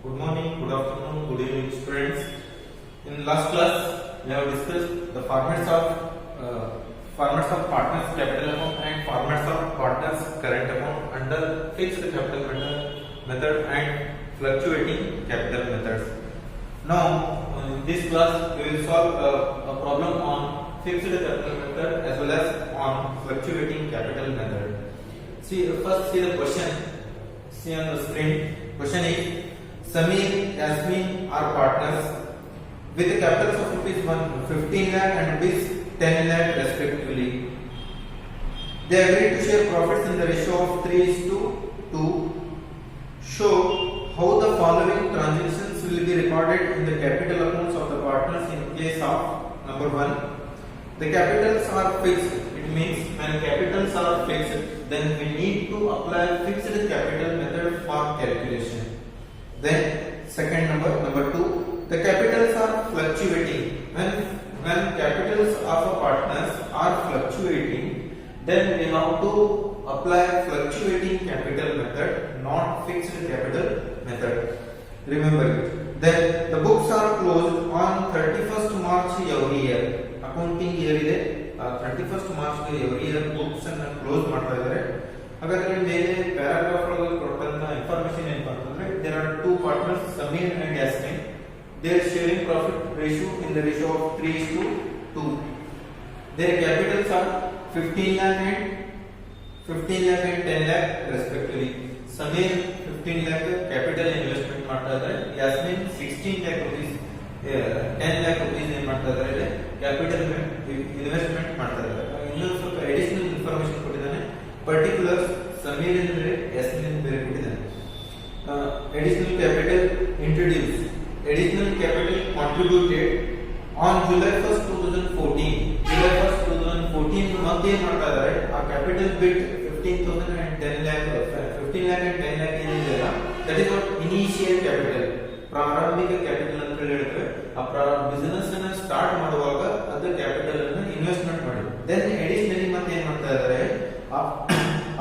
Good morning, good afternoon, good evening, students. In last class, we have discussed the formats of partners capital account and formats of partners current account under fixed capital method and fluctuating capital methods. Now, in this class, we will solve a problem on fixed capital method as well as on fluctuating capital method. First see the question. See on the screen. Question is: Samir, Yasmin are partners with the capitals of rupees 15 lakh and rupees 10 lakh respectively. They agreed to share profits in the ratio of 3:2. Show how the following transactions will be recorded in the capital accounts of the partners in case of number 1. The capitals are fixed. It means when capitals are fixed, then we need to apply fixed capital method for calculation. Then second number 2, the capitals are fluctuating. When capitals of a partners are fluctuating, then we have to apply fluctuating capital method, not fixed capital method. Remember it. Then the books are closed on 31st March every year. Accounting year ಇದೆ 31st March every year books ಅನ್ನು close ಮಾಡ್ತಾ ಇದ್ದಾರೆ. ಹಾಗಾದ್ರೆ ಮೇಲೆ paragraph ಒಳಗೆ ಕೊಟ್ಟಂತ information ಏನಪ್ಪಾ ಅಂತಂದ್ರೆ there are two partners Samir and Yasmin. They are sharing profit ratio in the ratio of 3:2. Their capitals are 15 lakh and 10 lakh respectively. Samir 15 lakh capital investment ಮಾಡ್ತಾ ಇದ್ದಾರೆ. Yasmin 16 lakh rupees 10 lakh rupees ಏನು ಮಾಡ್ತಾ ಇದ್ದಾರೆ capital investment ಮಾಡ್ತಾ ಇದ್ದಾರೆ. ಇನ್ನೊಂದು ಸ್ವಲ್ಪ additional information ಕೊಟ್ಟಿದ್ದಾನೆ. ಪರ್ಟಿಕ್ಯುಲರ್ಸ್ ಸಮೀರ್ ಬೇರೆ ಯಸ್ಮಿನ್ ಬೇರೆ ಕೊಟ್ಟಿದ್ದಾನೆ. Additional capital introduced. Additional capital contributed on July 1st, 2014. July 1st, 2014 ಮತ್ತೆ ಏನು ಮಾಡ್ತಾ ಇದ್ದಾರೆ ಆ capital bit 15,000 and 10 lakh 15 lakh and 10 lakh ಏನಿದೆಯಲ್ಲ that is what initial capital, ಪ್ರಾರಂಭಿಕ ಕ್ಯಾಪಿಟಲ್ ಅಂತ ಹೇಳಿದ್ರೆ ಆ ಬಿಸಿನೆಸ್ ಅನ್ನು ಸ್ಟಾರ್ಟ್ ಮಾಡುವಾಗ ಅದು ಕ್ಯಾಪಿಟಲ್ ಅನ್ನು ಇನ್ವೆಸ್ಟ್ಮೆಂಟ್ ಮಾಡಿ. ದೆನ್ ಅಡಿಷನಲಿ ಮತ್ತೆ ಏನು ಮಾಡ್ತಾ ಇದ್ದಾರೆ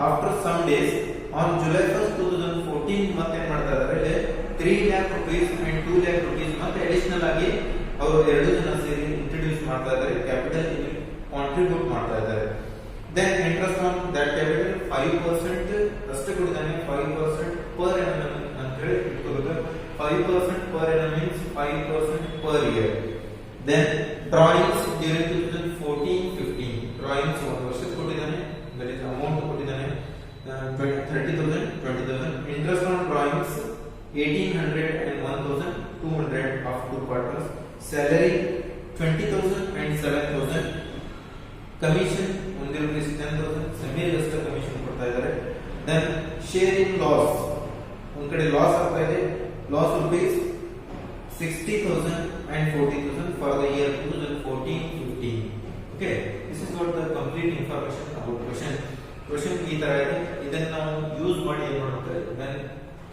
after some days on July 1st, 2014 ಮತ್ತೆ ಏನು ಮಾಡ್ತಾ ಇದ್ದಾರೆ 3 lakh rupees and 2 lakh rupees ಮತ್ತೆ ಅಡಿಷನಲ್ ಆಗಿ ಅವರು ಎರಡು ಜನ ಸೇರಿ ಇಂಟ್ರೊಡ್ಯೂಸ್ ಮಾಡ್ತಾ ಇದ್ದಾರೆ, ಕ್ಯಾಪಿಟಲ್ ಕಾಂಟ್ರಿಬ್ಯೂಟ್ ಮಾಡ್ತಾ ಇದ್ದಾರೆ. Then interest on that capital 5% ಅಷ್ಟೇ ಕೊಟ್ಟಿದ್ದಾನೆ. 5% per annum ಅಂತ ಹೇಳಿ ಇಟ್ಕೋಬೇಕು. 5% per annum means 5% per year. Then drawings during 2014-15 drawings ಒಂದು ವರ್ಷಕ್ಕೆ ಕೊಟ್ಟಿದ್ದಾನೆ. ದಟ್ ಇಸ್ ಅಮೌಂಟ್ ಕೊಟ್ಟಿದ್ದಾನೆ 30,000 20,000. Interest on drawings 1,800 and 1,200 of two partners. Salary 20,000 and 7,000. Commission ಒಂದೇ rupees 10,000. ಸಮೀರ್ ಅಷ್ಟೇ ಕಮಿಷನ್ ಕೊಡ್ತಾ ಇದ್ದಾರೆ. Then share in loss, ಒಂದ್ ಕಡೆ ಲಾಸ್ ಆಗ್ತಾ ಇದೆ. Loss rupees 60,000 and 40,000 for the year 2014-15. Okay, this is what the complete information about question ಈ ತರ ಇದೆ. ಇದನ್ನ ನಾವು ಯೂಸ್ ಮಾಡಿ ಏನು ಮಾಡುತ್ತಾರೆ when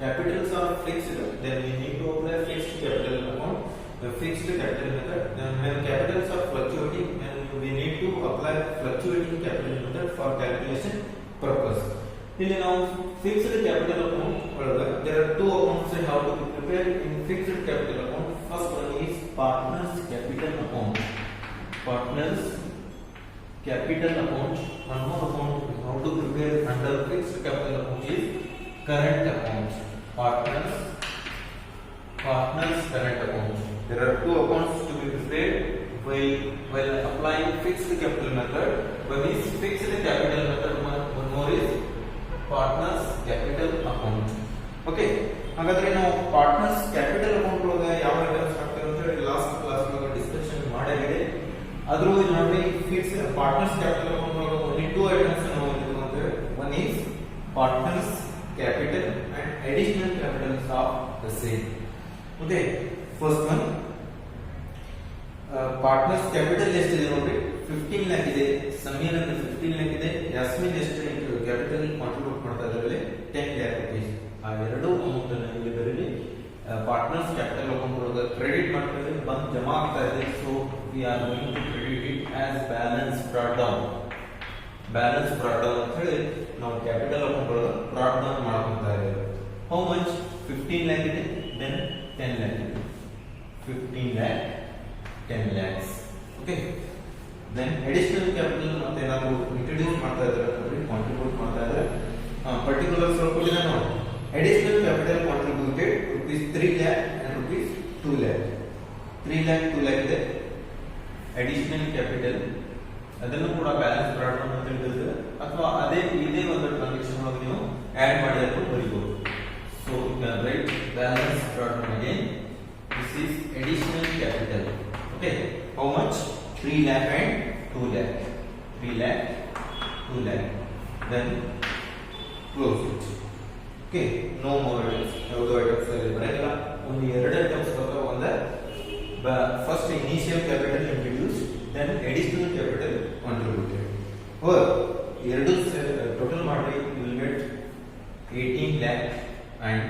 capitals are fixed then we need to apply fixed capital account, the fixed capital method. Then when capitals are fluctuating then we need to apply fluctuating capital method for calculation purpose. ಇಲ್ಲಿ ನಾವು fixed capital account ಒಳಗೆ there are two accounts that have to be prepared in fixed capital account. First one is partners capital account. Partners capital account. One more account how to prepare under fixed capital account is current account. Partners current account. There are two accounts to be prepared while applying fixed capital method. One is fixed capital method, one more is partners capital account. Okay, ಹಾಗಾದ್ರೆ ನಾವು partners capital account ಒಳಗೆ ಯಾವ reference ಮಾಡ್ತೀವಿ ಅಂತ ಹೇಳಿ last class ಒಳಗೆ discussion ಮಾಡಿದೆ. ಆದ್ರೂ ನೋಡಿ ಫಿಕ್ಸ್ ಪಾರ್ಟ್ನರ್ಸ್ ಕ್ಯಾಪಿಟಲ್ ಅಕೌಂಟ್ ಒಳಗೆ ಓನ್ಲಿ ಟೂ ಐಟಮ್ಸ್ ನಾವು ಓದಿದ್ವಿ ಅಂದ್ರೆ one is partners capital and additional capitals of the same. Okay, first one partners capital ಎಷ್ಟಿದೆ ನೋಡ್ರಿ 15 lakh ಇದೆ. ಸಮೀರ್ ಅಂದ್ರೆ 15 lakh ಇದೆ. ಯಾಸ್ಮಿನ್ ಎಷ್ಟು ಕ್ಯಾಪಿಟಲ್ ಕಾಂಟ್ರಿಬ್ಯೂಟ್ ಮಾಡ್ತಾ ಇದ್ದಾರೆ 10 lakh rupees. ಆ ಎರಡು ಅಮೌಂಟ್ ಅನ್ನು ಇಲ್ಲಿ ಬರೀಲಿ. ಪಾರ್ಟ್ನರ್ಸ್ ಕ್ಯಾಪಿಟಲ್ ಅಕೌಂಟ್ ಒಳಗೆ ಕ್ರೆಡಿಟ್ ಮಾಡ್ತಾರೆ, ಬಂದು ಜಮಾ ಆಗ್ತಾ ಇದೆ. So we are going to credit it as balance brought down. Balance brought down ಅಂತ ಹೇಳಿ ನಾವು ಕ್ಯಾಪಿಟಲ್ ಅಕೌಂಟ್ ಒಳಗೆ brought down ಮಾಡ್ಕೊಂತಾ ಇದ್ದೇವೆ. How much? 15 lakh ಇದೆ. then 10 lakh, 15 lakh, 10 lakhs. Okay. Then additional capital ಮತ್ತೆ ನಾವು ಇಂಟ್ರೊಡ್ಯೂಸ್ ಮಾಡ್ತಾ ಇದ್ದಾರೆ ಅಂದ್ರೆ ಕಾಂಟ್ರಿಬ್ಯೂಟ್ ಮಾಡ್ತಾ ಇದ್ದಾರೆ ಪರ್ಟಿಕ್ಯುಲರ್ಸ್ ಕೊಟ್ಟಿದೆ ನೋಡಿ. additional capital contributed rupees 3 lakh and rupees 2 lakh. 3 lakh 2 lakh ಇದೆ additional capital. ಅದನ್ನು ಕೂಡ ಬ್ಯಾಲೆನ್ಸ್ ಪ್ರಾಬ್ಲಮ್ ಅಂತ ಹೇಳಿದ್ರೆ ಅಥವಾ ಇದೇ ಒಂದು ಟ್ರಾನ್ಸಾಕ್ಷನ್ ಒಳಗೆ ನೀವು ಆಡ್ ಮಾಡಿ ಅದನ್ನು ಬರೀಬಹುದು. So you can write balance problem again. This is additional capital. Okay. How much? 3 lakh and 2 lakh. 3 lakh, 2 lakh. Then close it. Okay. No more items. ಯಾವುದು ಐಟಮ್ಸ್ ಬರಲ್ಲ. ಒಂದು ಎರಡು ಐಟಮ್ಸ್ ಬರ್ತವೆ. ಒಂದು first initial capital introduced, then additional capital contributed. Or ಎರಡು total ಮಾಡಿ you will get 18 lakh and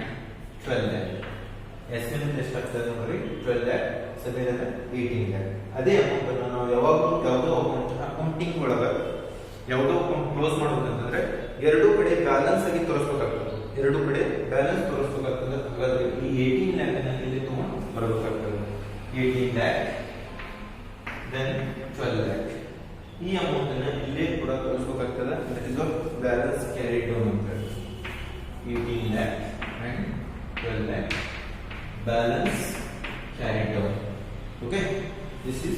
12 lakh. Estimate ಎಷ್ಟಾಗ್ತದೆ ನೋಡಿ 12 lakh, 18 lakh. ಅದೇ ಅಮೌಂಟ್ ಅನ್ನು ನಾವು ಯಾವುದೋ ಅಕೌಂಟಿಂಗ್ ಒಳಗೆ ಯಾವುದೋ ಅಕೌಂಟ್ ಕ್ಲೋಸ್ ಮಾಡಬೇಕಂತಂದ್ರೆ ಎರಡೂ ಕಡೆ ಬ್ಯಾಲೆನ್ಸ್ ಆಗಿ ತೋರಿಸಬೇಕಾಗ್ತದೆ. ಎರಡೂ ಕಡೆ ಬ್ಯಾಲೆನ್ಸ್ ತೋರಿಸಬೇಕಾಗ್ತದೆ. ಹಾಗಾದ್ರೆ ಈ 18 lakh ಅನ್ನು ಇಲ್ಲಿ ತಗೊಂಡು ಬರಬೇಕಾಗ್ತದೆ. 18 lakh, then 12 lakh. ಈ ಅಮೌಂಟ್ ಅನ್ನು ಇಲ್ಲೇ ಕೂಡ ತೋರಿಸಬೇಕಾಗ್ತದೆ. That is balance carried down ಅಂತ. 18 lakh and 12 lakh balance carried down. Okay, this is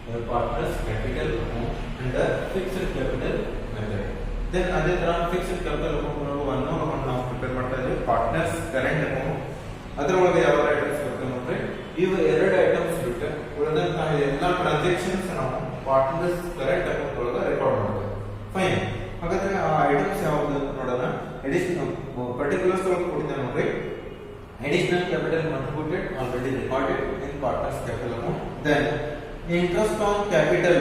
our partner's capital amount under fixed capital method. Then other than fixed capital amount ನಾವು prepare ಮಾಡ್ತಾ ಇದ್ದೀವಿ partner's current account. ಅದರೊಳಗೆ ಯಾವ items ಬರ್ತವೆ ಅಂದ್ರೆ ಇವು ಎರಡು ಐಟಮ್ಸ್ ಬಿಟ್ಟು ಉಳಿದಂತಹ ಎಲ್ಲ ಟ್ರಾನ್ಸಾಕ್ಷನ್ಸ್ ನಾವು partner's current account ಒಳಗೆ ರೆಕಾರ್ಡ್ ಮಾಡ್ತೇವೆ. ಫೈನ್. ಹಾಗಾದ್ರೆ ಆ ಐಟಮ್ಸ್ ಯಾವುದು ನೋಡೋಣ. additional particulars ಒಳಗೆ ಕೊಟ್ಟಿದ್ದಾರೆ ನೋಡಿ. additional capital contributed already recorded in partner's capital account. Then interest on capital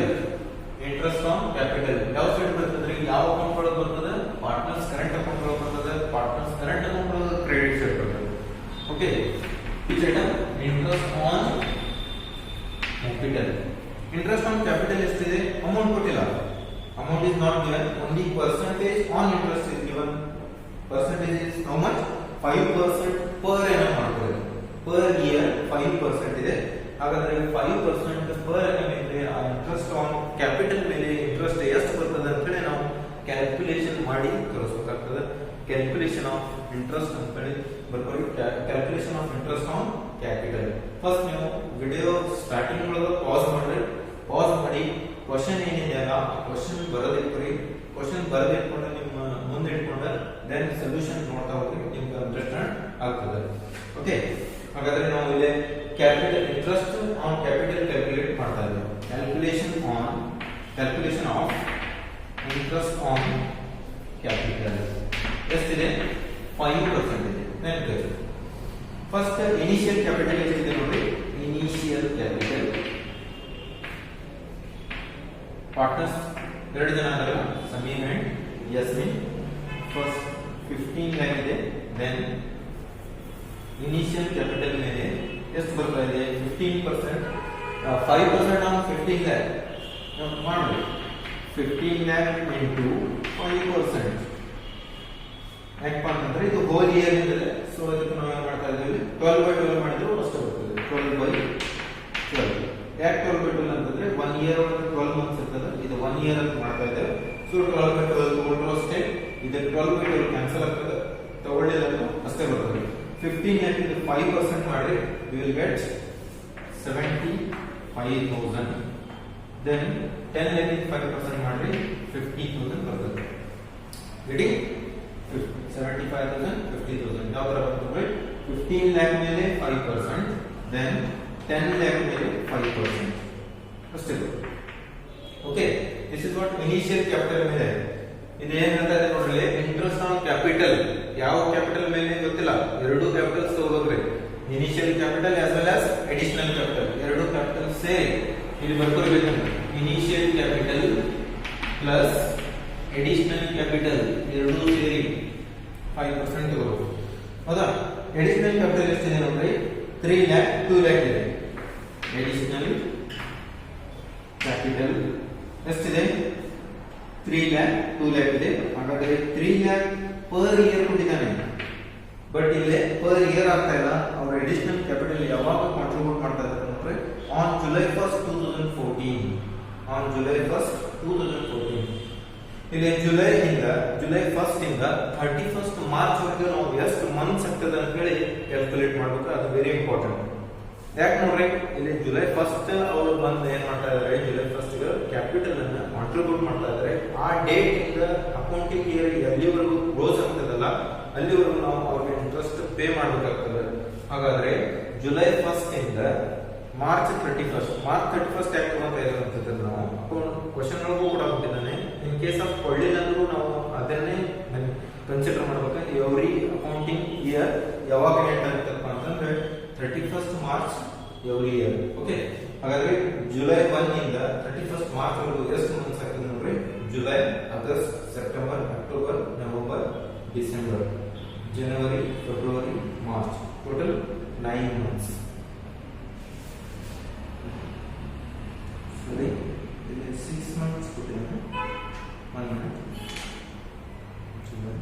ಯಾವ ಸೈಡ್ ಬರ್ತದೆ, ಯಾವ ಅಕೌಂಟ್ ಒಳಗೆ ಬರ್ತದೆ, partner's current account ಒಳಗೆ ಬರ್ತದೆ. partner's current account ಒಳಗೆ ಕ್ರೆಡಿಟ್ ಸೈಡ್ ಬರ್ತದೆ. Okay, which item? interest on capital. interest on capital ಎಷ್ಟಿದೆ? ಅಮೌಂಟ್ ಕೊಟ್ಟಿಲ್ಲ. amount is not given, only percentage on interest is given. percentage is how much? 5% per annum ಮಾಡ್ತಾರೆ. per year 5% ಇದೆ. ಹಾಗಾದ್ರೆ 5% per annum ಇದ್ರೆ ಆ interest on capital ಮೇಲೆ interest ಎಷ್ಟು ಬರ್ತದೆ ಅಂತ ಹೇಳಿ ನಾವು ಕ್ಯಾಲ್ಕುಲೇಷನ್ ಮಾಡಿ ತೋರಿಸಬೇಕಾಗ್ತದೆ. ಕ್ಯಾಲ್ಕುಲೇಷನ್ ಆಫ್ ಇಂಟ್ರೆಸ್ಟ್ ಅಂತ ಹೇಳಿ ಬರ್ಕೊಳ್ಳಿ. Calculation of interest on capital. First ನೀವು ವಿಡಿಯೋ ಸ್ಟಾರ್ಟಿಂಗ್ ಒಳಗೆ ಪಾಸ್ ಮಾಡಿ ಕ್ವಶನ್ ಏನಿದೆ ಅಲ್ಲ ಕ್ವಶನ್ ಬರೆದಿಟ್ಕೊರಿ. ಕ್ವಶನ್ ಬರೆದಿಟ್ಕೊಂಡು ನಿಮ್ಮ ಮುಂದೆ ಇಟ್ಕೊಂಡ್ರೆ ದೆನ್ ಸೊಲ್ಯೂಷನ್ ನೋಡ್ತಾ ಹೋಗ್ರಿ, ನಿಮ್ಗೆ ಅಂಡರ್ಸ್ಟ್ಯಾಂಡ್ ಆಗ್ತದೆ. ಓಕೆ, ಹಾಗಾದ್ರೆ ನಾವು ಇಲ್ಲಿ capital interest on capital calculate ಮಾಡ್ತಾ ಇದ್ದೀವಿ. Calculation of interest on capital ಎಷ್ಟಿದೆ? 5% ಇದೆ. ನೆನಪಿಡಿ. ಫಸ್ಟ್ ಇನಿಷಿಯಲ್ ಕ್ಯಾಪಿಟಲ್ ಎಷ್ಟಿದೆ ನೋಡಿ. ಇನಿಷಿಯಲ್ ಕ್ಯಾಪಿಟಲ್ ಪಾರ್ಟ್ನರ್ಸ್ ಎರಡು ಜನ ಅದಲ್ಲ, ಸಮೀರ್ ಅಂಡ್ ಯಸ್ಮಿನ್. ಫಸ್ಟ್ 15 lakh ಇದೆ. ದೆನ್ ಇನಿಷಿಯಲ್ ಕ್ಯಾಪಿಟಲ್ ಮೇಲೆ ಎಷ್ಟು ಬರ್ತಾ ಇದೆ? 15%. 5% ಆನ್ 15 lakh ಮಾಡಿ 15 lakh into 5%. ಯಾಕಪ್ಪ ಅಂತಂದ್ರೆ ಇದು ಹೋಲ್ ಇಯರ್ ಇದೆ. ಸೊ ಇದಕ್ಕೆ ನಾವು ಏನು ಮಾಡ್ತಾ ಇದ್ದೀವಿ? 12/12 ಮಾಡಿದ್ರು ಅಷ್ಟೇ ಬರ್ತದೆ. 12/12. ಯಾಕೆ 12/12 ಅಂತಂದ್ರೆ 1 ಇಯರ್ 12 ಮಂತ್ಸ್ ಇರ್ತದೆ. ಇದು 1 ಇಯರ್ ಅಂತ ಮಾಡ್ತಾ ಇದ್ದೇವೆ. ಸೊ 12/12 ತಗೊಂಡ್ರು ಅಷ್ಟೇ. ಇದಕ್ಕೆ 12/12 ಕ್ಯಾನ್ಸಲ್ ಆಗ್ತದೆ. ತಗೊಳ್ಳಿಲ್ಲ ಅಷ್ಟೇ ಬರ್ತದೆ. 15 lakh into 5% ಮಾಡಿ you will get 75,000. then 10 lakh into 5% ಮಾಡಿ 50,000 ಬರ್ತದೆ. ರೆಡಿ? 75,000 50,000 ಯಾವ ತರ ಬರ್ತದೆ? 15 lakh ಮೇಲೆ 5%, then 10 lakh ಮೇಲೆ 5% ಅಷ್ಟೇ. Okay, this is what initial capital ಮೇಲೆ. ಇದು ಏನಂತ ಇದೆ ನೋಡ್ರಿ, ಇಂಟ್ರೆಸ್ಟ್ ಆನ್ ಕ್ಯಾಪಿಟಲ್. ಯಾವ ಕ್ಯಾಪಿಟಲ್ ಮೇಲೆ ಗೊತ್ತಿಲ್ಲ, ಎರಡು ಕ್ಯಾಪಿಟಲ್ಸ್ ತಗೋಬೇಕ್ರಿ. Initial capital as well as additional capital, ಎರಡು ಕ್ಯಾಪಿಟಲ್ ಸೇರಿ ಇಲ್ಲಿ ಬರ್ಕೊಳ್ಬೇಕಂದ್ರೆ initial capital plus additional capital ಎರಡೂ ಸೇರಿ 5% ತಗೋಬೇಕು. ಹೌದಾ? ಅಡಿಷನಲ್ ಕ್ಯಾಪಿಟಲ್ ಎಷ್ಟಿದೆ ನೋಡ್ರಿ? 3 lakh 2 lakh ಇದೆ. ಅಡಿಷನಲ್ ಕ್ಯಾಪಿಟಲ್ ಎಷ್ಟಿದೆ? 3 lakh 2 lakh ಇದೆ. ಹಾಗಾದ್ರೆ 3 lakh per year ಕೊಟ್ಟಿದ್ದಾನೆ. ಬಟ್ ಇಲ್ಲಿ ಪರ್ ಇಯರ್ ಆಗ್ತಾ ಇಲ್ಲ. ಅವ್ರ ಅಡಿಷನಲ್ ಕ್ಯಾಪಿಟಲ್ ಯಾವಾಗ ಕಾಂಟ್ರಿಬ್ಯೂಟ್ ಮಾಡ್ತಾ ಇದ್ದಾರೆ ಅಂದ್ರೆ on July 1st 2014. On July 1st 2014 ಇಲ್ಲಿ ಜುಲೈ 1st ಇಂದ 31st ಮಾರ್ಚ್ ವರೆಗೆ ನಾವು ಎಷ್ಟು ಮಂತ್ಸ್ ಆಗ್ತದೆ ಅಂತ ಹೇಳಿ ಕ್ಯಾಲ್ಕುಲೇಟ್ ಮಾಡಬೇಕು. ಅದು ವೆರಿ ಇಂಪಾರ್ಟೆಂಟ್. ಯಾಕೆ ನೋಡ್ರಿ, ಇಲ್ಲಿ ಜುಲೈ 1st ಅವರು ಬಂದು ಏನ್ ಮಾಡ್ತಾ ಇದಾರೆ, ಜುಲೈ 1st ಕ್ಯಾಪಿಟಲ್ ಅನ್ನ ಕಾಂಟ್ರಿಬ್ಯೂಟ್ ಮಾಡ್ತಾ ಇದಾರೆ. ಆ ಡೇಟ್ ಇಂದ ಅಕೌಂಟಿಂಗ್ ಇಯರ್ ಎಲ್ಲಿವರೆಗೂ ಕ್ಲೋಸ್ ಆಗ್ತದಲ್ಲ ಅಲ್ಲಿವರೆಗೂ ನಾವು ಅವ್ರಿಗೆ ಇಂಟ್ರೆಸ್ಟ್ ಪೇ ಮಾಡಬೇಕಾಗ್ತದೆ. ಹಾಗಾದ್ರೆ ಜುಲೈ 1st ಇಂದ ಮಾರ್ಚ್ 31st ಯಾಕೆ ತಗೊಂತ ಇರೋಂಥದ್ದು ನಾವು ಕ್ವಶನ್ ಒಳಗೂ ಕೂಡ ಕೊಟ್ಟಿದ್ದಾನೆ. ಇನ್ ಕೇಸ್ ಆಫ್ ಕೊಳ್ಳಿನಂದ್ರೂ ನಾವು ಅದನ್ನೇ ಕನ್ಸಿಡರ್ ಮಾಡ್ಬೇಕು. ಎವ್ರಿ ಅಕೌಂಟಿಂಗ್ ಇಯರ್ ಯಾವಾಗ ಎಂಡ್ ಆಗುತ್ತಪ್ಪ ಅಂತಂದ್ರೆ 31st March every year. Okay, ಹಾಗಾದ್ರೆ ಜುಲೈ 1 ಇಂದ 31st ಮಾರ್ಚ್ ವರೆಗೂ ಎಷ್ಟು ಮಂತ್ಸ್ ಆಗ್ತದೆ ನೋಡ್ರಿ. July, August, September, October, November, December, ಜನವರಿ, ಫೆಬ್ರವರಿ, ಮಾರ್ಚ್, ಟೋಟಲ್ 9 ಮಂತ್ಸ್. ಸರಿ, ಇಲ್ಲಿ 6 ಮಂತ್ಸ್ ಕೊಟ್ಟಿದ್ದಾನೆ. 1 ಮಿನಿಟ್. ಜುಲೈ,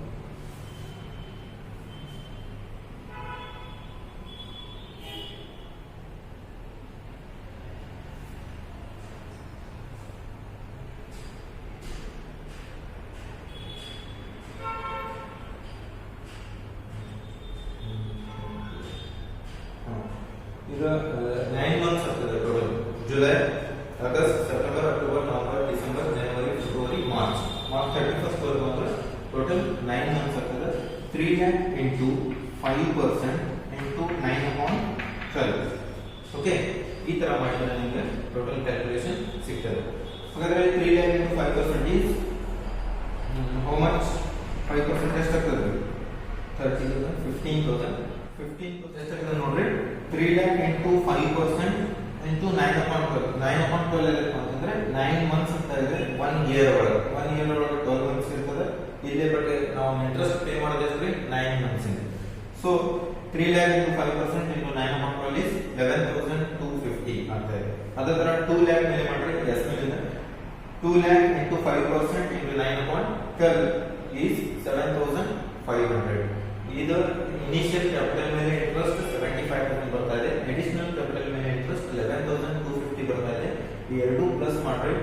ಈಗ 9 ಮಂತ್ಸ್ ಆಗ್ತದೆ total. July, August, September, October, November, December, ಜನವರಿ, ಫೆಬ್ರವರಿ, ಮಾರ್ಚ್ 31st ವರೆಗೂ ಅಂದ್ರೆ ಟೋಟಲ್ 9 ಮಂತ್ಸ್ ಆಗ್ತದೆ. 3 lakh into 5% into 9/12. ಓಕೆ, ಈ ತರ ಮಾಡಿದ್ರೆ ನಿಮಗೆ ಟೋಟಲ್ ಕ್ಯಾಲ್ಕುಲೇಷನ್ ಸಿಗ್ತದೆ. ಹಾಗಾದ್ರೆ 3 lakh into 5% is how much? 5% ಎಷ್ಟಾಗ್ತದೆ? 30,000, 15,000. 15,000 ಎಷ್ಟಾಗ್ತದೆ ನೋಡ್ರಿ. 3 lakh into 5% into 9/12. 9/12 ಅಂತಂದ್ರೆ 9 ಮಂತ್ಸ್ ಅಂತ ಇದೆ. 1 ಇಯರ್ ಒಳಗೆ 12 ಮಂತ್ಸ್ ಇರ್ತದೆ. ಇಲ್ಲೇ ಬಟ್ ನಾವು ಇಂಟ್ರೆಸ್ಟ್ ಪೇ ಮಾಡೋದು ಎಷ್ಟು? 9 ಮಂತ್ಸ್ ಇದೆ. So 3 lakh into 5% into 9/12 is 11,250 ಆಗ್ತಾ ಇದೆ. ಅದೇ ತರ 2 lakh ಮೇಲೆ ಮಾಡ್ರಿ, ಎಸ್ ಮೇಲೆ 2 lakh into 5% into 9/12 is 7,500. ಇದು ಇನಿಷಿಯಲ್ ಕ್ಯಾಪಿಟಲ್ ಮೇಲೆ ಇಂಟ್ರೆಸ್ಟ್ 75% ಬರ್ತಾ ಇದೆ. ಅಡಿಷನಲ್ ಕ್ಯಾಪಿಟಲ್ ಮೇಲೆ ಇಂಟ್ರೆಸ್ಟ್ 11,250 ಬರ್ತಾ ಇದೆ. ಈ ಎರಡು ಪ್ಲಸ್ ಮಾಡ್ರಿ,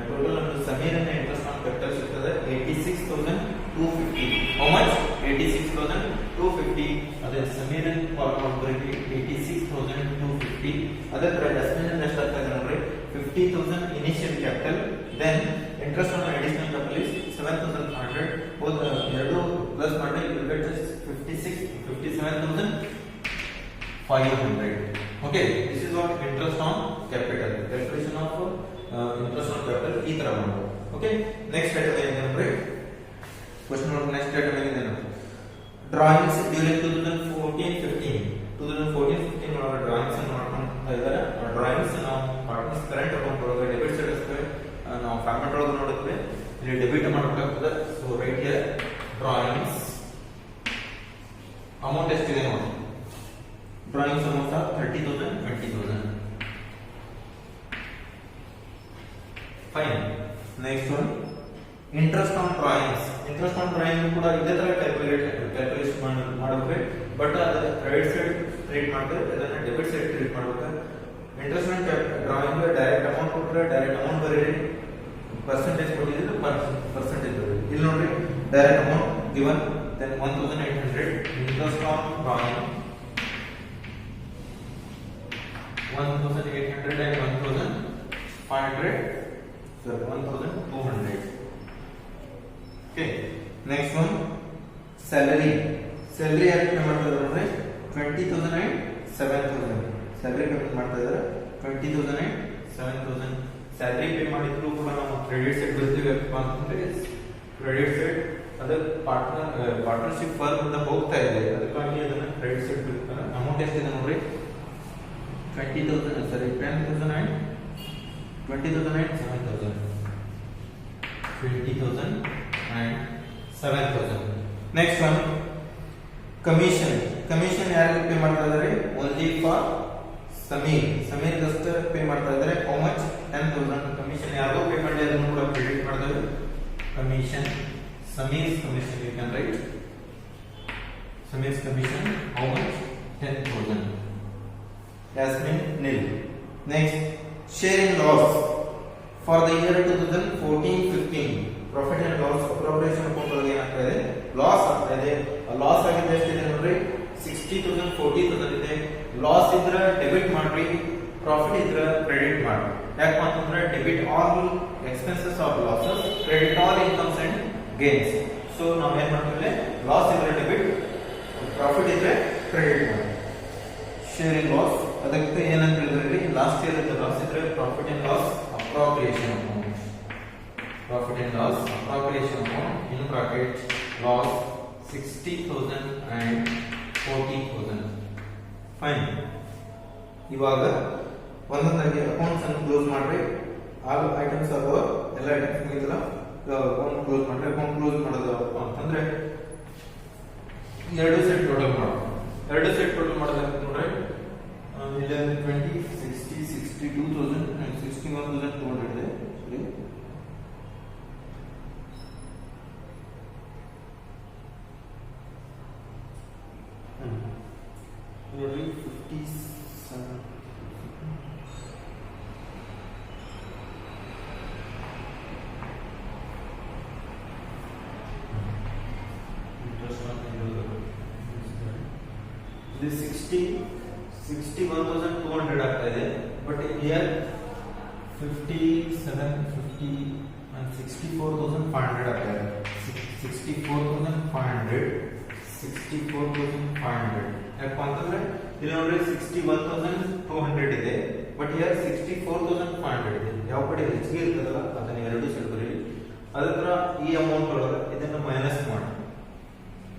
ಟೋಟಲ್ ನಮಗೆ ಸಮೀರನ ಇಂಟ್ರೆಸ್ಟ್ ಆನ್ ಕ್ಯಾಪಿಟಲ್ ಸಿಗ್ತದೆ 86,250. How much? 86,250. ಅದೇ ಸಮೀರನ್ ಫಾರ್ಮುಲಾ ಬರೀರಿ 86,250. ಅದೇ ತರ ಜಸ್ಮಿನ್ ಎಷ್ಟು ಆಗ್ತಾ ಇದೆ ನೋಡ್ರಿ, 50,000 initial capital, then interest on additional capital is 7,500. both ಎರಡು ಪ್ಲಸ್ ಮಾಡಿ you will get just 57,500. okay, this is what interest on capital, calculation of interest on capital ಈ ತರ ಮಾಡೋದು. okay, next item ಏನಂದ್ರೆ question number next item ಏನಿದೆ, drawings during 2014-15 ಒಳಗೆ drawings ಅನ್ನು ಮಾಡ್ತಾ ಇದ್ದಾರೆ. drawings ನಾವು ಪಾರ್ಟ್ನರ್ಸ್ ಕರೆಂಟ್ ಅಕೌಂಟ್ ಒಳಗೆ ಡೆಬಿಟ್ ಸೈಡ್ ನಾವು ಫಾರ್ಮ್ಯಾಟ್ ಒಳಗೆ ನೋಡಿದ್ವಿ. ಇಲ್ಲಿ ಡೆಬಿಟ್ ಮಾಡಬೇಕಾಗ್ತದೆ. So right here drawings amount ಎಷ್ಟಿದೆ ನೋಡಿ. drawings amount 30,000, 20,000. Fine. Next one interest on drawings. Interest on drawing ಕೂಡ ಇದೇ ತರ ಕ್ಯಾಲ್ಕುಲೇಷನ್ ಮಾಡಬೇಕು. ಬಟ್ ಅದನ್ನ ಕ್ರೆಡಿಟ್ ಸೈಡ್ ಟ್ರೀಟ್ ಮಾಡ್ತಾರೆ, ಅದನ್ನ ಡೆಬಿಟ್ ಸೈಡ್ ಟ್ರೀಟ್ ಮಾಡಬೇಕು. Interest on drawing direct amount ಕೊಟ್ಟರೆ ಡೈರೆಕ್ಟ್ ಅಮೌಂಟ್ ಬರೀರಿ, ಪರ್ಸೆಂಟೇಜ್ ಕೊಟ್ಟಿದ್ರೆ ಪರ್ಸೆಂಟೇಜ್ ಬರೀರಿ. ಇಲ್ಲಿ ನೋಡ್ರಿ, direct amount given, then 1,800. Interest on drawing 1,800 and 1,500, so 1,200. okay, next one salary ಯಾಕೆ ಪೇ ಮಾಡ್ತಾ ಇದ್ದಾರೆ ಅಂದ್ರೆ 20,000 and 7,000. ಸ್ಯಾಲರಿ ಪೇ ಮಾಡ್ತಾ ಇದ್ದಾರೆ 20,000 and 7,000. ಸ್ಯಾಲರಿ ಪೇ ಮಾಡಿದ್ರು ಕೂಡ ನಾವು ಕ್ರೆಡಿಟ್ ಸೈಡ್ ಬರ್ತೀವಿ ಅಂತಂದ್ರೆ ಕ್ರೆಡಿಟ್ ಸೈಡ್ ಅದು ಪಾರ್ಟ್ನರ್ಶಿಪ್ ಫರ್ಮ್ ಇಂದ ಹೋಗ್ತಾ ಇದೆ, ಅದಕ್ಕಾಗಿ ಅದನ್ನ ಕ್ರೆಡಿಟ್ ಸೈಡ್ ಬರ್ತಾರೆ. ಅಮೌಂಟ್ ಎಷ್ಟಿದೆ ನೋಡ್ರಿ, 20,000 sorry 10,000 and 20,000 and 7,000. 20,000 and 7,000. next one commission ಯಾರಿಗೆ ಪೇ ಮಾಡ್ತಾ ಇದ್ದಾರೆ? only for Sameer just pay ಮಾಡ್ತಾ ಇದ್ದಾರೆ. how much? 10,000. ಕಮಿಷನ್ ಯಾರಿಗೋ ಪೇ ಮಾಡಿ ಅದನ್ನು ಕೂಡ ಕ್ರೆಡಿಟ್ ಮಾಡ್ತಾರೆ. Commission, Sameer's commission you can write. So means commission how much? 10,000. Yasmin nil. Next, sharing loss for the year 2014-15. Profit and loss appropriation account ಒಳಗೆ ಏನಾಗ್ತಾ ಇದೆ ಲಾಸ್ ಆಗ್ತಾ ಇದೆ. ಲಾಸ್ ಆಗಿದೆ ಎಷ್ಟಿದೆ ನೋಡ್ರಿ 60,000 40,000 ಇದೆ. ಲಾಸ್ ಇದ್ರೆ ಡೆಬಿಟ್ ಮಾಡ್ರಿ, ಪ್ರಾಫಿಟ್ ಇದ್ರೆ ಕ್ರೆಡಿಟ್ ಮಾಡ್ರಿ. ಯಾಕಂತ ಅಂತಂದ್ರೆ debit all expenses are losses, credit all incomes and gains. So ನಾವು ಏನ್ ಮಾಡ್ತೀವಿ, ಲಾಸ್ ಇದ್ರೆ ಡೆಬಿಟ್, ಪ್ರಾಫಿಟ್ ಇದ್ರೆ ಕ್ರೆಡಿಟ್ ಮಾಡಿ. ಶೇರಿಂಗ್ ಲಾಸ್ ಅದಕ್ಕೆ ಏನಂತ ಹೇಳಿದ್ರಿ, ಲಾಸ್ಟ್ ಇಯರ್ ಇದ್ದ ಲಾಸ್ ಇದ್ರೆ profit and loss appropriation account. Profit and loss appropriation account in bracket loss 60,000 and 40,000. Fine. ಇವಾಗ ಒಂದೊಂದಾಗಿ ಅಕೌಂಟ್ಸ್ ಅನ್ನು ಕ್ಲೋಸ್ ಮಾಡ್ರಿ. ಆಲ್ ಐಟಮ್ಸ್ ಅದಾವ, ಎಲ್ಲ ಐಟಮ್ಸ್ ಮುಗಿದಲ್ಲ, ಅಕೌಂಟ್ ಕ್ಲೋಸ್ ಮಾಡ್ರಿ. ಅಕೌಂಟ್ ಕ್ಲೋಸ್ ಮಾಡೋದು ಅಂತಂದ್ರೆ ಎರಡು ಸೆಟ್ ಟೋಟಲ್ ಮಾಡೋದು. ಎರಡು ಸೆಟ್ ಟೋಟಲ್ ಮಾಡೋದಂತ ನೋಡ್ರಿ 11 20 60 62,000 and 61,200 ಇದೆ. Sorry, 57. This 61,200 ಆಗ್ತಾ ಇದೆ. But here 57, 50 and 64,500 ಆಗ್ತಾ ಇದೆ. 64,500 ಯಾಕಂತ ಅಂತಂದ್ರೆ ಇಲ್ಲಿ ನೋಡ್ರಿ 61,200 ಇದೆ, ಬಟ್ ಹಿಯರ್ 64,500 ಇದೆ. ಯಾವ ಕಡೆ ಹೆಚ್ಚಿಗೆ ಇರ್ತದಲ್ಲ ಅದನ್ನ ಎರಡು ಸೆಟ್ ಬರೀರಿ. ಅದರ ಈ ಅಮೌಂಟ್ ಒಳಗೆ ಇದನ್ನ ಮೈನಸ್ ಮಾಡಿ,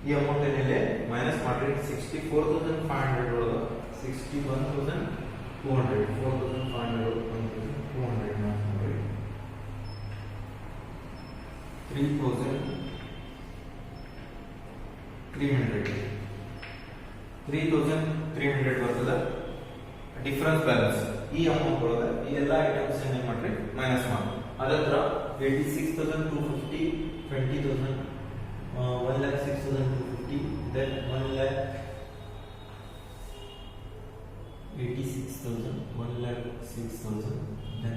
ಈ ಅಮೌಂಟ್ ಏನಿದೆ ಮೈನಸ್ ಮಾಡ್ರಿ. 64,500 ಒಳಗೆ 61,200 4,500 1,200 ಮಾಡ್ರಿ 3,300 ಬರ್ತದ ಡಿಫರೆನ್ಸ್ ಬ್ಯಾಲೆನ್ಸ್. ಈ ಅಮೌಂಟ್ ಒಳಗೆ ಈ ಎಲ್ಲ ಐಟಮ್ಸ್ ಏನ್ ಮಾಡ್ರಿ ಮೈನಸ್ ಮಾಡಿ. ಅದತ್ರ 86,250 20,000 1,06,250 then 1,86,000 1,06,000 then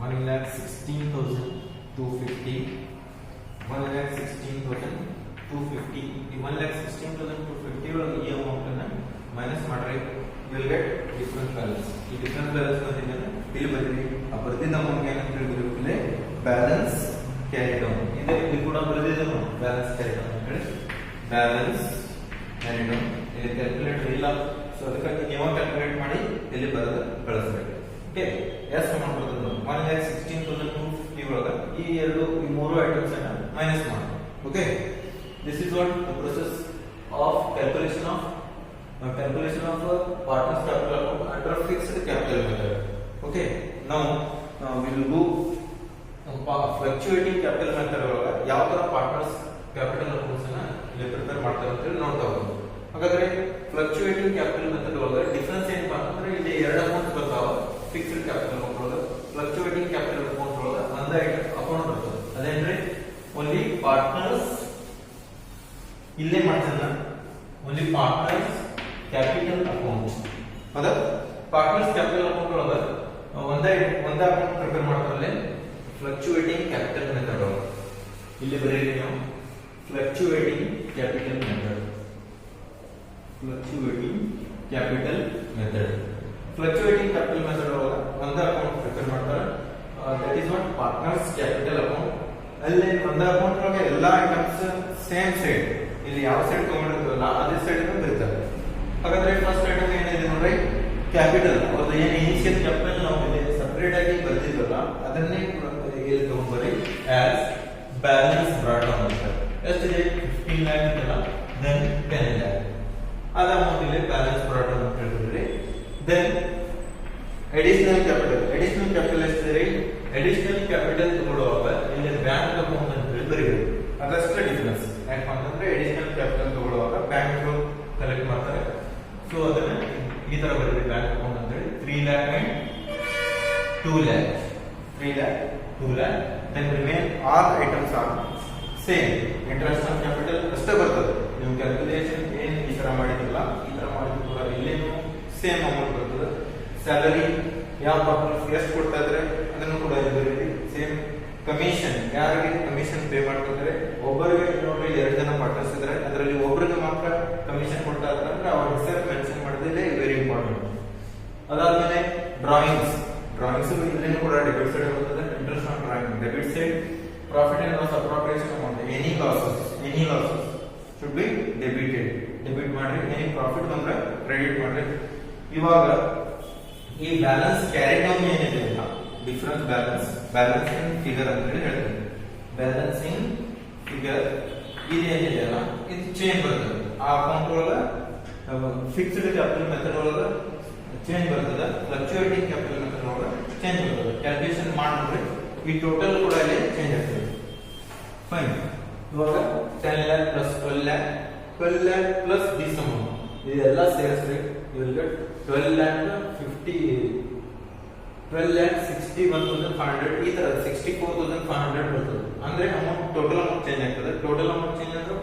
1,16,250 1,16,250 ಈ 1,16,250 ಒಳಗೆ ಈ ಅಮೌಂಟ್ ಅನ್ನ ಮೈನಸ್ ಮಾಡ್ರಿ. You will get difference balance. ಈ ಡಿಫರೆನ್ಸ್ ಬ್ಯಾಲೆನ್ಸ್ ಬಂದಿದೆ ಇಲ್ಲಿ ಬರೀರಿ. ಆ ಬರ್ತಿದ್ದ ಅಮೌಂಟ್ ಏನಂತ ಹೇಳಿದ್ರೆ ಬ್ಯಾಲೆನ್ಸ್ ಕ್ಯಾರಿ ಡೌನ್. ಇಲ್ಲಿ ಕೂಡ ಬರೆದಿದೆ ಬ್ಯಾಲೆನ್ಸ್ ಕ್ಯಾರಿ ಡೌನ್ ಅಂತ ಹೇಳಿ. ಬ್ಯಾಲೆನ್ಸ್ ಕ್ಯಾರಿ ಡೌನ್ ಇಲ್ಲಿ ಕ್ಯಾಲ್ಕುಲೇಟರ್ ಇಲ್ಲ, ಸೊ ಅದಕ್ಕಾಗಿ ನೀವು ಕ್ಯಾಲ್ಕುಲೇಟ್ ಮಾಡಿ ಇಲ್ಲಿ ಬರೆದು ಕಳಿಸಬೇಕು. ಓಕೆ, ಎಷ್ಟು ಅಮೌಂಟ್ ಬರ್ತದೆ 1,16,250 ಒಳಗೆ ಈ ಮೂರು ಐಟಮ್ಸ್ ಅನ್ನ ಮೈನಸ್ ಮಾಡಿ. Okay, this is what the process of calculation of partner's capital account under fixed capital method. Okay, now we will do fluctuating capital method ಒಳಗೆ ಯಾವ ತರ partner's capital accounts ಅನ್ನ ಇಲ್ಲಿ ಪ್ರಿಪೇರ್ ಮಾಡ್ತಾರೆ ಅಂತ ಹೇಳಿ ನೋಡ್ತಾ ಹೋಗೋಣ. ಹಾಗಾದ್ರೆ ಫ್ಲಕ್ಚುಯೇಟಿಂಗ್ ಕ್ಯಾಪಿಟಲ್ ಮೆಥಡ್ ಒಳಗೆ ಡಿಫರೆನ್ಸ್ ಏನಪ್ಪಾ ಅಂತಂದ್ರೆ ಇಲ್ಲಿ ಎರಡು ಅಕೌಂಟ್ ಬರ್ತಾವ. ಫಿಕ್ಸ್ಡ್ ಕ್ಯಾಪಿಟಲ್ ಅಕೌಂಟ್ ಒಳಗೆ, ಫ್ಲಕ್ಚುಯೇಟಿಂಗ್ ಕ್ಯಾಪಿಟಲ್ ಅಕೌಂಟ್ ಒಳಗೆ ಒಂದೇ ಅಕೌಂಟ್ ಬರ್ತದೆ. ಅದೇನ್ರಿ only partners ಇಲ್ಲೇ ಮಾಡ್ತಾನ only partners capital account. ಹೌದಾ, partners capital account ಒಳಗೆ ಒಂದೇ ಅಕೌಂಟ್ ಪ್ರಿಪೇರ್ ಮಾಡ್ತಾರಲ್ಲ ಫ್ಲಕ್ಚುಯೇಟಿಂಗ್ ಕ್ಯಾಪಿಟಲ್ ಮೆಥಡ್ ಒಳಗೆ. ಇಲ್ಲಿ ಬರೀರಿ ನೀವು fluctuating capital method. Fluctuating capital method ಒಳಗೆ ಒಂದೇ ಅಕೌಂಟ್ ಪ್ರಿಪೇರ್ ಮಾಡ್ತಾರೆ. That is what partners capital account. ಅಲ್ಲಿ ಒಂದೇ ಅಕೌಂಟ್ ಒಳಗೆ ಎಲ್ಲಾ ಐಟಮ್ಸ್ ಸೇಮ್ ಸೈಡ್, ಇಲ್ಲಿ ಯಾವ ಸೈಡ್ ತಗೊಂಡಿರ್ತೀವಲ್ಲ ಅದೇ ಸೈಡ್ ಬರೀತಾರೆ. ಹಾಗಾದ್ರೆ ಫಸ್ಟ್ ಐಟಮ್ ಏನಿದೆ ನೋಡ್ರಿ ಕ್ಯಾಪಿಟಲ್, ಅವ್ರದ್ದು ಏನು ಇನಿಷಿಯಲ್ ಕ್ಯಾಪಿಟಲ್ ನಾವು ಇಲ್ಲಿ ಸಪರೇಟ್ ಆಗಿ ಬರ್ತಿದ್ವಲ್ಲ ಅದನ್ನೇ ಇಲ್ಲಿ ತಗೊಂಡ್ಬರಿ ಆಸ್ ಬ್ಯಾಲೆನ್ಸ್ ಬ್ರಾಟ್ ಡೌನ್ ಅಂತಾರೆ. ಎಷ್ಟಿದೆ 15 lakh ಇದೆಲ್ಲ, ದೆನ್ 10 lakh ಅದ ಅಮೌಂಟ್ ಇಲ್ಲಿ ಬ್ಯಾಲೆನ್ಸ್ ಬ್ರಾಟ್ ಡೌನ್ ಅಂತ ಹೇಳ್ತಿದ್ರಿ. ದೆನ್ ಅಡಿಷನಲ್ ಕ್ಯಾಪಿಟಲ್ ಎಷ್ಟಿದೆ? ಅಡಿಷನಲ್ ಕ್ಯಾಪಿಟಲ್ ತಗೊಳ್ಳುವಾಗ ಇಲ್ಲಿ ಬ್ಯಾಂಕ್ ಅಕೌಂಟ್ ಅಂತ ಹೇಳಿ ಬರೀಬೇಕು. ಅದಷ್ಟೇ ಡಿಫರೆನ್ಸ್. ಯಾಕಂತ ಅಂತಂದ್ರೆ ಅಡಿಷನಲ್ ಕ್ಯಾಪಿಟಲ್ ತಗೊಳ್ಳುವಾಗ ಬ್ಯಾಂಕ್ ಕಲೆಕ್ಟ್ ಮಾಡ್ತಾರೆ, ಸೊ ಅದನ್ನ ಈ ತರ ಬರೀರಿ ಬ್ಯಾಂಕ್ ಅಕೌಂಟ್ ಅಂತ ಹೇಳಿ. 3 lakh and 2 lakh. Then remain all items are same. Interest on capital ಅಷ್ಟೇ ಬರ್ತದೆ. ನೀವು ಕ್ಯಾಲ್ಕುಲೇಷನ್ ಏನ್ ತರ ಮಾಡಿದ್ರಲ್ಲ ಈ ತರ ಮಾಡಿದ್ರು ಕೂಡ ಇಲ್ಲೇನು ಸೇಮ್ ಅಮೌಂಟ್ ಬರ್ತದೆ. ಸ್ಯಾಲರಿ ಯಾವ ಪಾರ್ಟ್ನರ್ಸ್ ಎಷ್ಟು ಕೊಡ್ತಾ ಇದ್ರೆ ಅದನ್ನು ಕೂಡ ಇಲ್ಲಿ ಸೇಮ್. ಕಮಿಷನ್ ಯಾರಿಗೆ ಕಮಿಷನ್ ಪೇ ಮಾಡ್ತಿದ್ರೆ ಒಬ್ಬರಿಗೆ ನೋಡ್ರಿ 2 ಜನ ಪಾರ್ಟ್ನರ್ಸ್ ಇದ್ರೆ ಅದರಲ್ಲಿ ಒಬ್ಬರಿಗೆ ಮಾತ್ರ ಕಮಿಷನ್ ಕೊಡ್ತಾ ಇದ್ದಾರೆ ಅಂದ್ರೆ ಅವ್ರ ಹೆಸರು ಮೆನ್ಷನ್ ಮಾಡೋದಿಲ್ಲ, ವೆರಿ ಇಂಪಾರ್ಟೆಂಟ್. ಅದಾದ್ಮೇಲೆ ಡ್ರಾಯಿಂಗ್ಸ್ ಇಲ್ಲೇನು ಕೂಡ ಡೆಬಿಟ್ ಸೈಡ್ ಬರ್ತದೆ. Interest on drawing debit side. Profit and loss appropriation amount any losses should be debit ಮಾಡ್ರಿ. ಎನಿ ಪ್ರಾಫಿಟ್ ಬಂದ್ರೆ ಕ್ರೆಡಿಟ್ ಮಾಡ್ರಿ. ಇವಾಗ ಈ ಬ್ಯಾಲೆನ್ಸ್ ಕ್ಯಾರಿ ಡೌನ್ ಏನಿದೆ ಅಲ್ಲ ಡಿಫರೆನ್ಸ್ ಬ್ಯಾಲೆನ್ಸಿಂಗ್ ಫಿಗರ್ ಅಂತ ಹೇಳಿ ಹೇಳ್ತೀವಿ. ಬ್ಯಾಲೆನ್ಸಿಂಗ್ ಫಿಗರ್ ಇದೇನಿದೆ ಅಲ್ಲ ಇದು ಚೇಂಜ್ ಬರ್ತದೆ. ಆ ಅಕೌಂಟ್ ಒಳಗ ಫಿಕ್ಸ್ಡ್ ಕ್ಯಾಪಿಟಲ್ ಮೆಥಡ್ ಒಳಗ ಚೇಂಜ್ ಬರ್ತದೆ, ಫ್ಲಕ್ಚುಯೇಟಿಂಗ್ ಕ್ಯಾಪಿಟಲ್ ಮೆಥಡ್ ಒಳಗ ಚೇಂಜ್ ಬರ್ತದೆ. ಕ್ಯಾಲ್ಕುಲೇಷನ್ ಮಾಡಿ ಈ ಟೋಟಲ್ ಕೂಡ ಇಲ್ಲಿ ಚೇಂಜ್ ಆಗ್ತದೆ. ಫೈನ್. ಇವಾಗ 10 lakh plus 12 lakh plus this amount ಇದೆಲ್ಲ ಸೇರಿಸ್ರಿ you will get 12,61,500 ಈ ತರ 64,500 ಬರ್ತದೆ. ಅಂದ್ರೆ ಅಮೌಂಟ್ ಟೋಟಲ್ ಅಮೌಂಟ್ ಚೇಂಜ್ ಆಗ್ತದೆ. ಟೋಟಲ್ ಅಮೌಂಟ್ ಚೇಂಜ್ ಅಂದ್ರೆ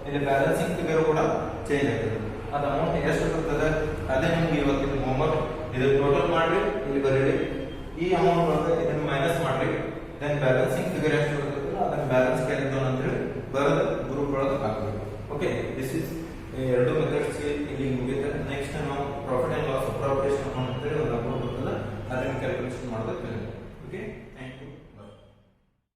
ಇಲ್ಲಿ ಬ್ಯಾಲೆನ್ಸಿಂಗ್ ಫಿಗರ್ ಕೂಡ ಚೇಂಜ್ ಆಗ್ತದೆ. ಅದು ಅಮೌಂಟ್ ಎಷ್ಟು ಬರ್ತದೆ ಅದೇ ನಿಮ್ಗೆ ಇವತ್ತಿನ ಹೋಮ್ವರ್ಕ್. ಇದು ಟೋಟಲ್ ಮಾಡ್ರಿ, ಇಲ್ಲಿ ಬರೀರಿ. ಈ ಅಮೌಂಟ್ ಒಳಗೆ ಇದನ್ನ ಮೈನಸ್ ಮಾಡ್ರಿ. ದೆನ್ ಬ್ಯಾಲೆನ್ಸಿಂಗ್ ಫಿಗರ್ ಎಷ್ಟು ಬರ್ತದೆ ಅದನ್ನ ಬ್ಯಾಲೆನ್ಸ್ ಕ್ಯಾರಿ ಡೌನ್ ಅಂತ ಹೇಳಿ ಬರೋದು ಗ್ರೂಪ್ ಒಳಗೆ ಹಾಕ್ಬೇಕು. ಓಕೆ, ದಿಸ್ ಇಸ್ ಎರಡು ಮೆಥಡ್ಸ್ ಇಲ್ಲಿ ಮುಗಿಯುತ್ತೆ. ನೆಕ್ಸ್ಟ್ ನಾವು profit and loss appropriation amount ಅಂತ ಹೇಳಿ ಒಂದು ಅಮೌಂಟ್ ಬರ್ತದೆ ಅದನ್ನ ಕ್ಯಾಲ್ಕುಲೇಷನ್ ಮಾಡೋದಕ್ಕೆ. ಓಕೆ.